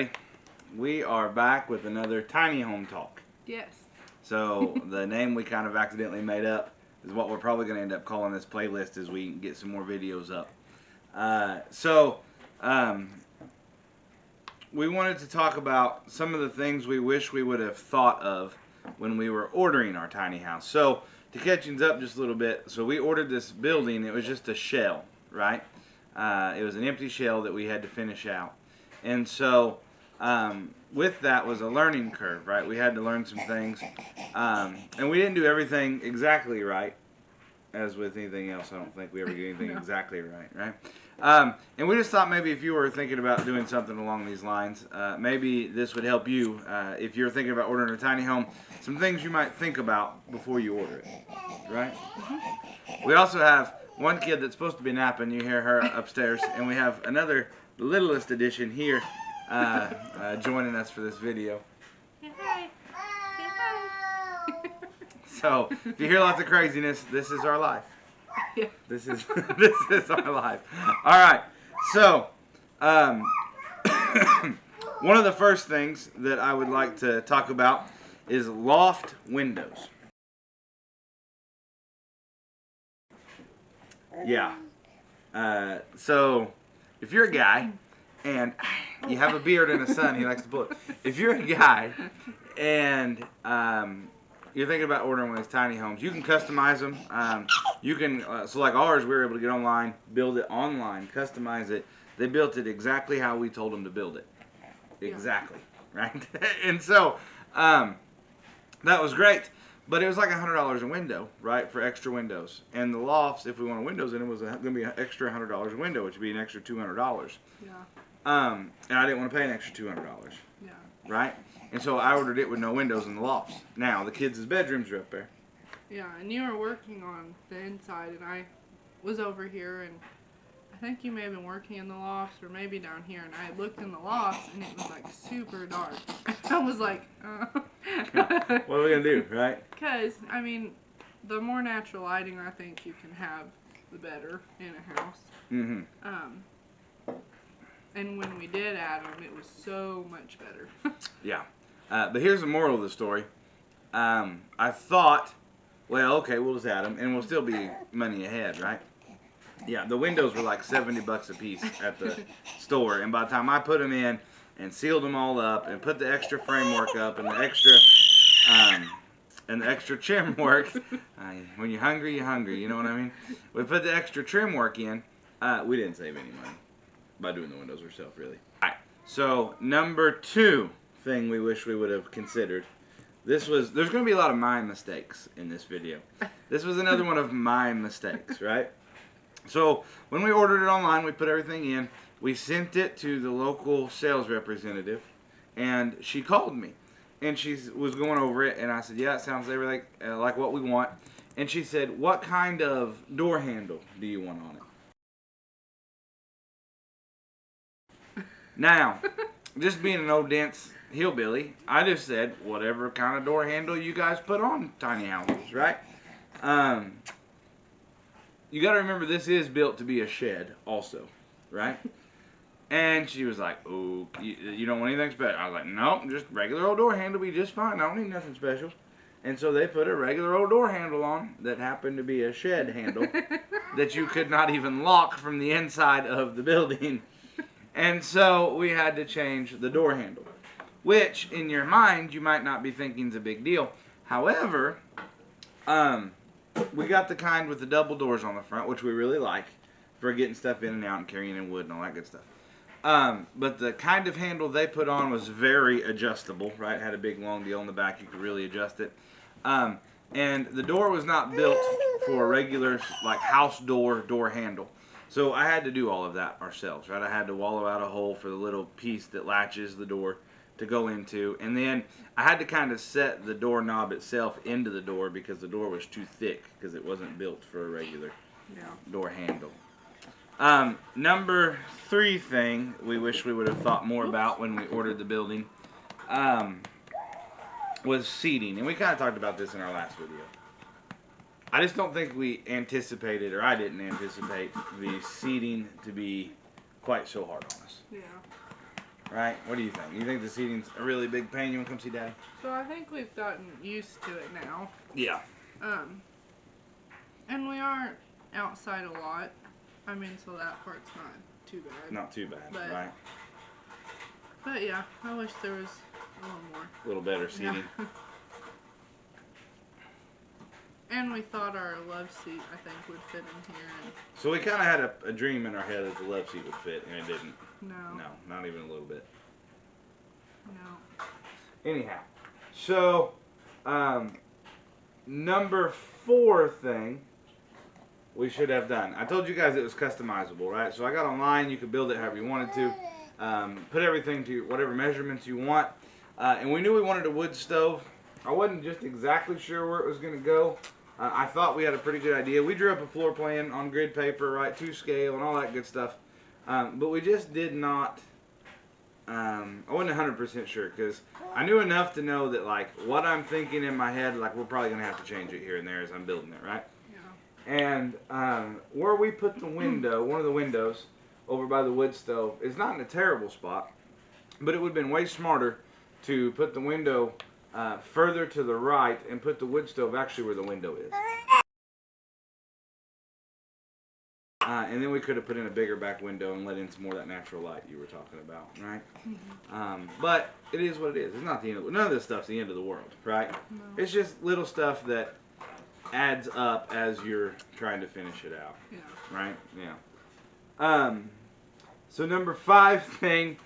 everybody. We are back with another tiny home talk. Yes. So the name we kind of accidentally made up is what we're probably going to end up calling this playlist as we get some more videos up. We wanted to talk about some of the things we wish we would have thought of when we were ordering our tiny house. So to catch things up just a little bit, so we ordered this building. It was just a shell, right? It was an empty shell that we had to finish out. And so with that was a learning curve, right? We had to learn some things. And we didn't do everything exactly right. As with anything else, I don't think we ever get anything exactly right? And we just thought maybe if you were thinking about doing something along these lines, maybe this would help you. If you're thinking about ordering a tiny home, some things you might think about before you order it, right? Mm-hmm. We also have one kid that's supposed to be napping. You hear her upstairs. And we have another, the littlest edition here, joining us for this video. So, if you hear lots of craziness, this is our life. Yeah. This is our life. All right. So, one of the first things that I would like to talk about is loft windows. Yeah. So, if you're a guy and you have a beard and a son, he likes to pull it. If you're a guy and you're thinking about ordering one of these tiny homes, you can customize them. You can, so like ours, we were able to get online, build it online, customize it. They built it exactly how we told them to build it. Exactly, right? And so that was great. But it was like $100 a window, right, for extra windows. And the lofts, if we wanted windows in it, was going to be an extra $100 a window, which would be an extra $200. Yeah. And I didn't want to pay an extra $200. Yeah. Right? And so I ordered it with no windows in the lofts. Now, the kids' bedrooms are up there. Yeah, and you were working on the inside, and I was over here, and I think you may have been working in the lofts, or maybe down here, and I looked in the lofts, and it was, like, super dark. I was like, Yeah. What are we going to do, right? Because, I mean, the more natural lighting I think you can have, the better in a house. Mm-hmm. And when we did add them, it was so much better. Yeah. But here's the moral of the story. I thought, well, okay, we'll just add them, and we'll still be money ahead, right? Yeah, the windows were like $70 a piece at the store, and by the time I put them in and sealed them all up and put the extra framework up and the extra trim work, when you're hungry, you know what I mean? We put the extra trim work in. We didn't save any money by doing the windows ourselves, really. All right. So number 2 thing we wish we would have considered. There's going to be a lot of my mistakes in this video. This was another one of my mistakes, right? So when we ordered it online, we put everything in. We sent it to the local sales representative, and she called me, and she was going over it, and I said, yeah, it sounds everything like what we want. And she said, what kind of door handle do you want on it? Now, just being an old dense hillbilly, I just said whatever kind of door handle you guys put on tiny houses, right? You got to remember this is built to be a shed also, right? And she was like, oh, you don't want anything special? I was like, no, just regular old door handle will be just fine. I don't need nothing special. And so they put a regular old door handle on that happened to be a shed handle that you could not even lock from the inside of the building. And so we had to change the door handle, which in your mind you might not be thinking is a big deal. However, we got the kind with the double doors on the front, which we really like for getting stuff in and out and carrying in wood and all that good stuff. But the kind of handle they put on was very adjustable, right? It had a big long deal in the back. You could really adjust it. And the door was not built for a regular like house door handle. So I had to do all of that ourselves, right? I had to wallow out a hole for the little piece that latches the door to go into. And then I had to kind of set the doorknob itself into the door because the door was too thick because it wasn't built for a regular door handle. Number 3 thing we wish we would have thought more about when we ordered the building was seating. And we kind of talked about this in our last video. I just don't think we anticipated, or I didn't anticipate, the seating to be quite so hard on us. Yeah. right? What do you think? You think the seating's a really big pain? You want to come see Daddy? So I think we've gotten used to it now. Yeah. And we are outside a lot. I mean, so that part's not too bad. Not too bad, right? But yeah, I wish there was a little more. A little better seating. Yeah. And we thought our love seat, I think, would fit in here. And so we kind of had a dream in our head that the love seat would fit, and it didn't. no. No, not even a little bit. No. Anyhow, so number 4 thing we should have done. I told you guys it was customizable, right? So I got online. You could build it however you wanted to. Put everything to whatever measurements you want. And we knew we wanted a wood stove. I wasn't just exactly sure where it was going to go. I thought we had a pretty good idea. We drew up a floor plan on grid paper, right, to scale and all that good stuff. But we just did not, I wasn't 100% sure because I knew enough to know that, like, what I'm thinking in my head, like, we're probably going to have to change it here and there as I'm building it, right? Yeah. And where we put the window, one of the windows over by the wood stove, is not in a terrible spot, but it would have been way smarter to put the window further to the right and put the wood stove actually where the window is. And then we could have put in a bigger back window and let in some more of that natural light you were talking about, right? But it is what it is. It's not the end of none of this stuff's the end of the world, right? No. It's just little stuff that adds up as you're trying to finish it out. Yeah. Right? Yeah. So number 5 thing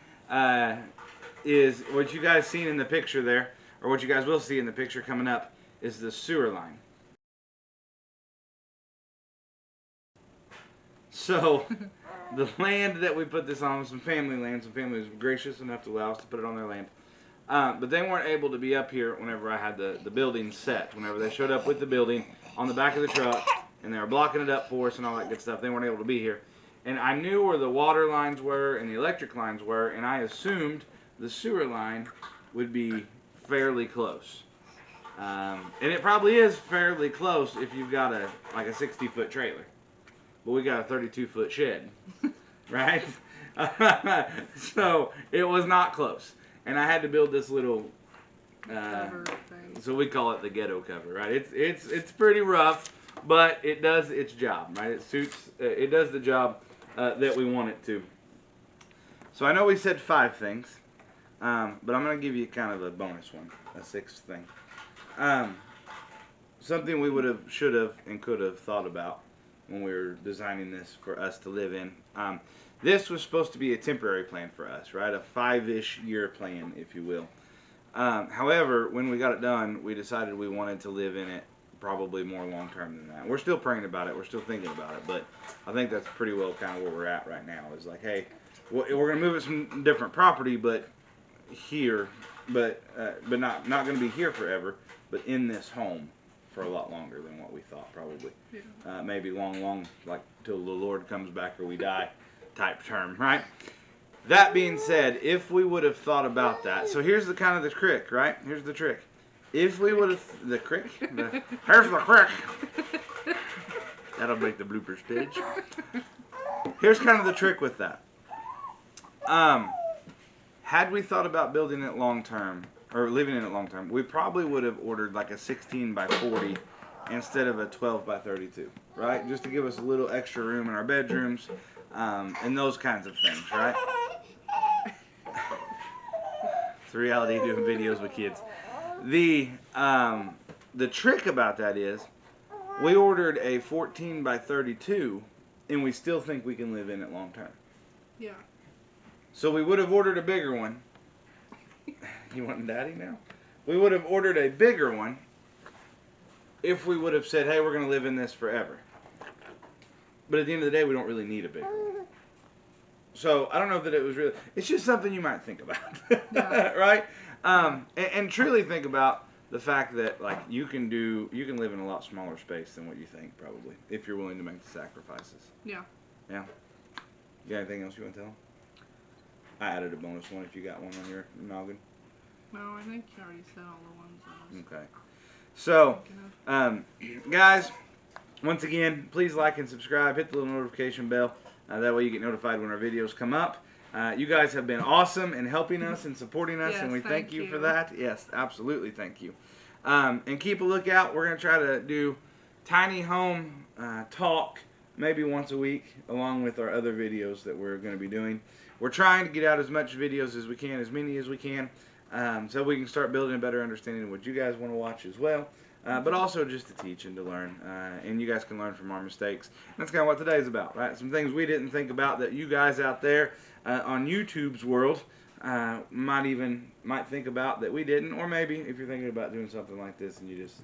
is what you guys seen in the picture there, or what you guys will see in the picture coming up, is the sewer line. So the land that we put this on was some family land. Some family was gracious enough to allow us to put it on their land. But they weren't able to be up here whenever I had the building set. Whenever they showed up with the building on the back of the truck, and they were blocking it up for us and all that good stuff, they weren't able to be here. And I knew where the water lines were and the electric lines were, and I assumed the sewer line would be fairly close. And it probably is fairly close if you've got like a 60-foot trailer. But we got a 32-foot shed, right? So it was not close. And I had to build this little cover thing. So we call it the ghetto cover, right? It's pretty rough, but it does its job, right? It does the job that we want it to. So I know we said 5 things, but I'm going to give you kind of a bonus one, a 6th thing. Something we would have, should have, and could have thought about when we were designing this for us to live in. This was supposed to be a temporary plan for us, right? A 5-ish year plan, if you will. However, when we got it done, we decided we wanted to live in it probably more long-term than that. We're still praying about it. We're still thinking about it. But I think that's pretty well kind of where we're at right now. Is like, hey, we're going to move it some different property, but here, but not going to be here forever, but in this home for a lot longer than what we thought, probably. Yeah. Maybe long, like till the Lord comes back or we die type term, right? That being said, if we would have thought about that, so here's the kind of the trick, right? Here's the trick. If we would have, here's the trick. That'll make the bloopers page. Here's kind of the trick with that. Had we thought about building it long term, or living in it long term, we probably would have ordered like a 16 by 40 instead of a 12 by 32, right? Just to give us a little extra room in our bedrooms, and those kinds of things, right? It's reality doing videos with kids. The trick about that is we ordered a 14 by 32 and we still think we can live in it long term. Yeah. So we would have ordered a bigger one. You want daddy now? We would have ordered a bigger one if we would have said, hey, we're going to live in this forever. But at the end of the day, we don't really need a bigger one. So I don't know that it was really, it's just something you might think about, yeah. Right? And truly think about the fact that like you can live in a lot smaller space than what you think probably, if you're willing to make the sacrifices. Yeah. Yeah. You got anything else you want to tell them? I added a bonus one if you got one on your noggin. No, I think you already said all the ones I was okay. So, guys, once again, please like and subscribe. Hit the little notification bell. That way you get notified when our videos come up. You guys have been awesome in helping us and supporting us, Yes, and we thank thank you you. for that. Yes, absolutely, thank you. And keep a lookout. We're going to try to do tiny home talk maybe once a week, along with our other videos that we're going to be doing. We're trying to get out as much videos as we can, as many as we can, so we can start building a better understanding of what you guys want to watch as well. But also just to teach and to learn, and you guys can learn from our mistakes. And that's kind of what today's about, right? Some things we didn't think about that you guys out there on YouTube's world might think about that we didn't, or maybe if you're thinking about doing something like this and you just,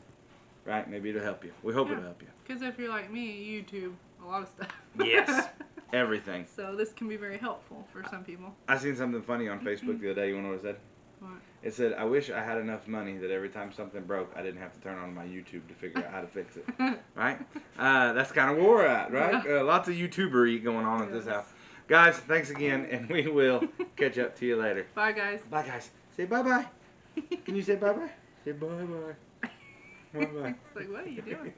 right, maybe it'll help you. We hope it'll help you. Because if you're like me, YouTube a lot of stuff. Yes, everything. So this can be very helpful for some people. I seen something funny on Facebook the other day. You want to know what it said? What? It said, I wish I had enough money that every time something broke, I didn't have to turn on my YouTube to figure out how to fix it. Right? That's kind of where we're at, right? Yeah. Lots of YouTubery going on at this house. Guys, thanks again, and we will catch up to you later. Bye, guys. Bye, guys. Say bye-bye. Can you say bye-bye? Say bye-bye. Bye-bye. It's like, what are you doing?